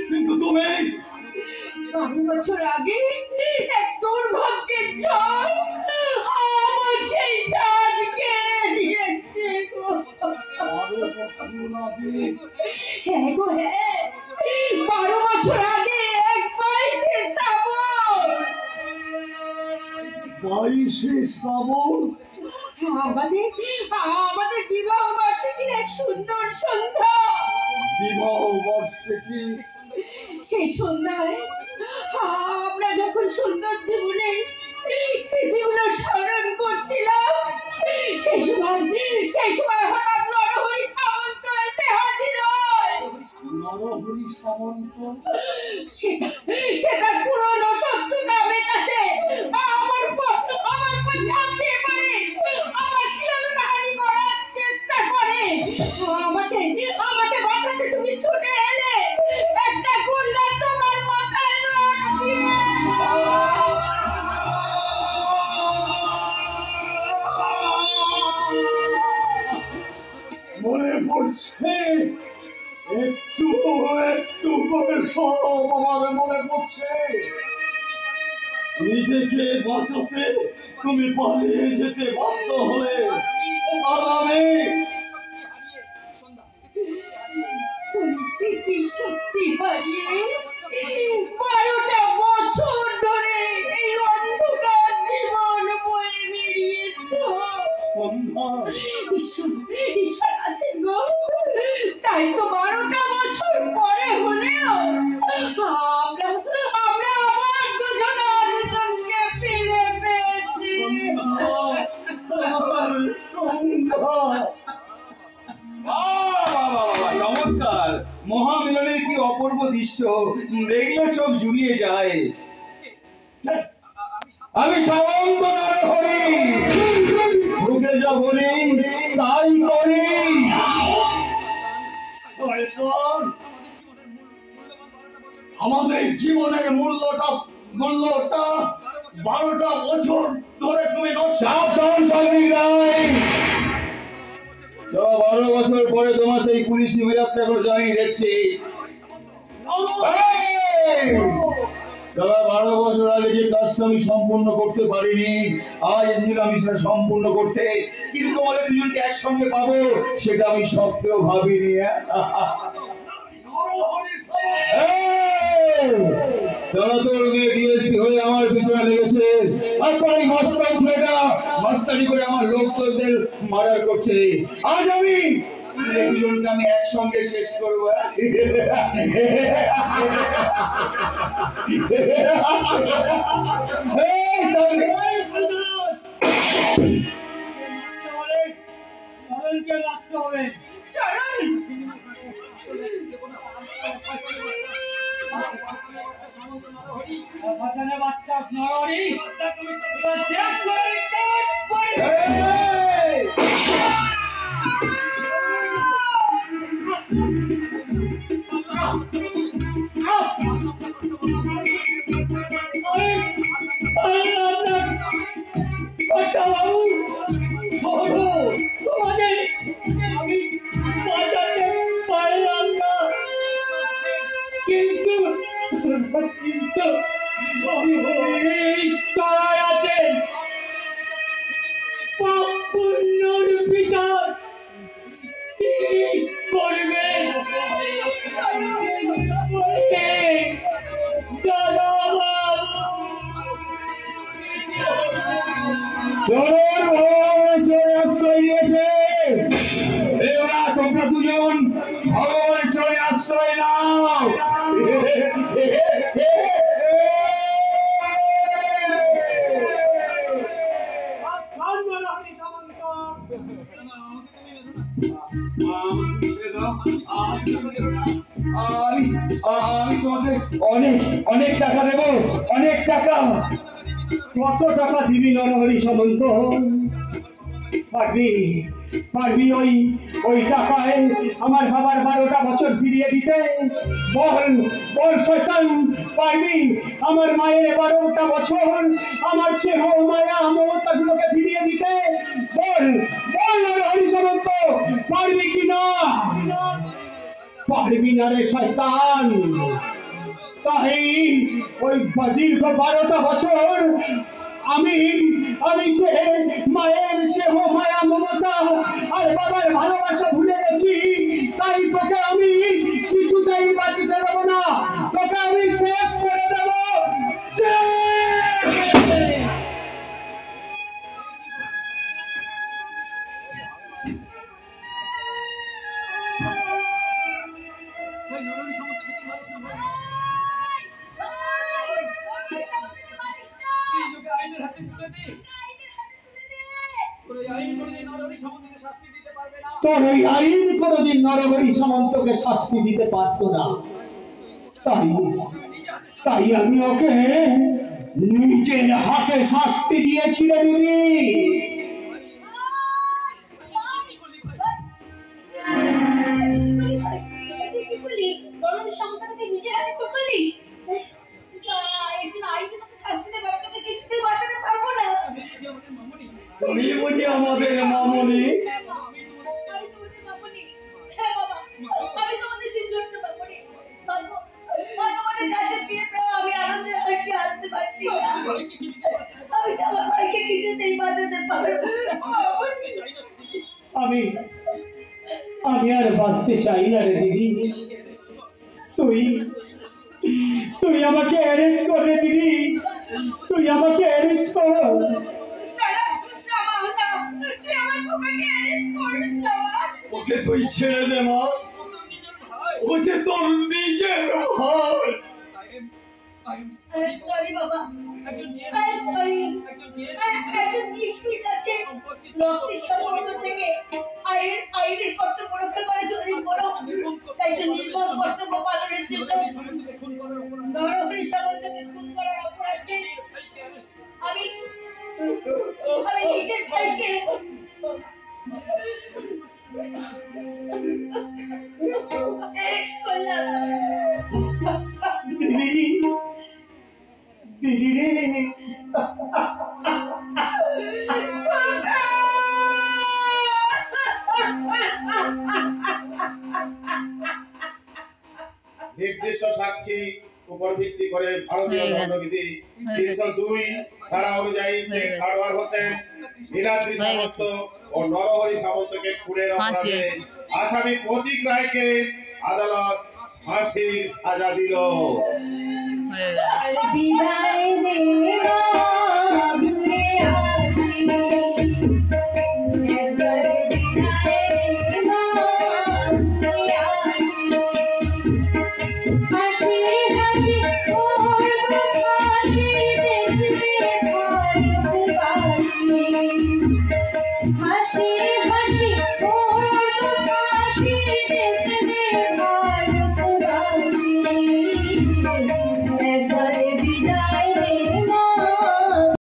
কিন্তু তুমি 12 বছর আগে এক দুর্ভাগ্যের ঝড় আমার সেই সাজ কেড়ে নিয়েছে গো। 12 বছর আগে? হ্যাঁ গো হ্যাঁ, 12 বছর আগে এক 22শে শ্রাবণ। 22শে শ্রাবণ? আমাদের বিবাহ বার্ষিকীর এক সুন্দর সন্ধ্যা। বিবাহ বার্ষিকী? সেই সন্ধ্যায় আমরা যখন সুন্দর জীবনে স্মৃতিগুলো স্মরণ করছিলাম, সেই সময় হঠাৎ নরহরি সামন্ত এসে হাজির হয়। নরহরি সামন্ত? সেটা পুরনো শত্রুতা মেটাতে আমার পর ঝাঁপিয়ে পড়ে আমার শিরোধারী করার চেষ্টা করে। আমাকে বাঁচাতে তুমি ছুটে এলে, একটা গুন্ডা তোমার মাথায় রড দিয়ে। মনে পড়ছে, একটু একটু করে সব আমার মনে পড়ছে। নিজেকে বাঁচাতে তুমি পালিয়ে যেতে বাধ্য হলে, আর আমি তুমি স্মৃতি শক্তি হারিয়ে 12টা বছর ধরে এই অন্ধকার জীবন বয়ে বেরিয়েছ। ঈশ্বর আছেন গো, তাই তো 12টা বছর পরে হলেও আমরা আবার দুজনকে ফিরে পেয়েছি। চমৎকার! মহামিলনের কি অপূর্ব দৃশ্য, দেখলে চোখ জুড়িয়ে যায়। আমি সামন্ত নরহরি, মুখে যা বলি তাই করি। আমাদের জীবনের মূল্যটা 12টা বছর ধরে তুমি সাবধান সাগরিক রায়, 12 বছর পরে তোমার সেই পুলিশি মেজাজটা আমি দেখছি। 12 বছর আগে যে কাজটা আমি সম্পূর্ণ করতে পারিনি, আজ এসেছিলাম আমি সেটা সম্পূর্ণ করতে, কিন্তু তোমাদের দুজনকে একসঙ্গে পাবো সেটা আমি স্বপ্নেও ভাবিনি। চলাচল মেয়ে ডিএসপি হয়ে আমার পিছনে লেগেছে, আর তোর এই মস্তান ছেলেটা মস্তানি করে আমার লোকদের মার্ডার করছে। আজ আমি দুজনকে আমি একসঙ্গে শেষ করবো। বাচ্চা নরহরি বিচার করবে। তোমরা দুজন ভগবানের চরণে আশ্রয় নাও। আমি তোমাকে অনেক টাকা দেবো, অনেক টাকা। কত টাকা দিবি নরহরি সামন্ত? পারবি ওই টাকায় আমার বাবার 12টা বছর ফিরিয়ে দিতে? বল শয়তান, পারবি আমার মায়ের 12টা বছর, আমার স্নেহ মায়া মমতা গুলোকে ফিরিয়ে দিতে? বল নরহরি সামন্ত, পারবি কি না? পারবি না রে শয়তান। তাই ওই দীর্ঘ 12টা বছর আমি যে মায়ের স্নেহ মায়া মমতা আর বাবার ভালোবাসা ভুলে গেছি, তাই তোকে আমি কিছুতেই বাঁচতে দেবো না, তোকে আমি শেষ করে দেবো। তোর ওই আইন কোনদিন নরহরি সামন্তকে শাস্তি দিতে পারতো না। তাই আমি ওকে নিজের হাতে শাস্তি দিয়েছি রে দিদি। তুমি বুঝি আমাদের মামনি? আমি আর বাঁচতে চাই না রে দিদি। তুই আমাকে অ্যারেস্ট কর রে দিদি, তুই আমাকে অ্যারেস্ট কর। ওকে তুই ছেড়ে দে মা, ও যে তোর নিজের ভাই। সরি বাবা, রক্তের সম্পর্ক থেকে আইনের কর্তব্য রক্ষা করার জন্য বড়, তাই তো নির্মম কর্তব্য পালনের জন্য নরহরি সামন্তকে খুন করার অপরাধে আমি নিজের ভাইকে অ্যারেস্ট করলাম। দিদি রে, নির্দিষ্ট সাক্ষী উপর ভিত্তি করে ভারতীয় দণ্ডবিধি 302 ধারা অনুযায়ী শেখ আনোয়ার হোসেন, নীলাদ্রি সামন্ত ও নরহরি সামন্তকে খুনের অপরাধে আসামি প্রতীক রায়কে আদালত ফাঁসির সাজা দিল। বিদায় দে ঘুরে আসি, একবার বিদায় দে ঘুরে আসি, হাসি হাসি ওর হাসি দেখবে ভালোবাসি, হাসি হাসি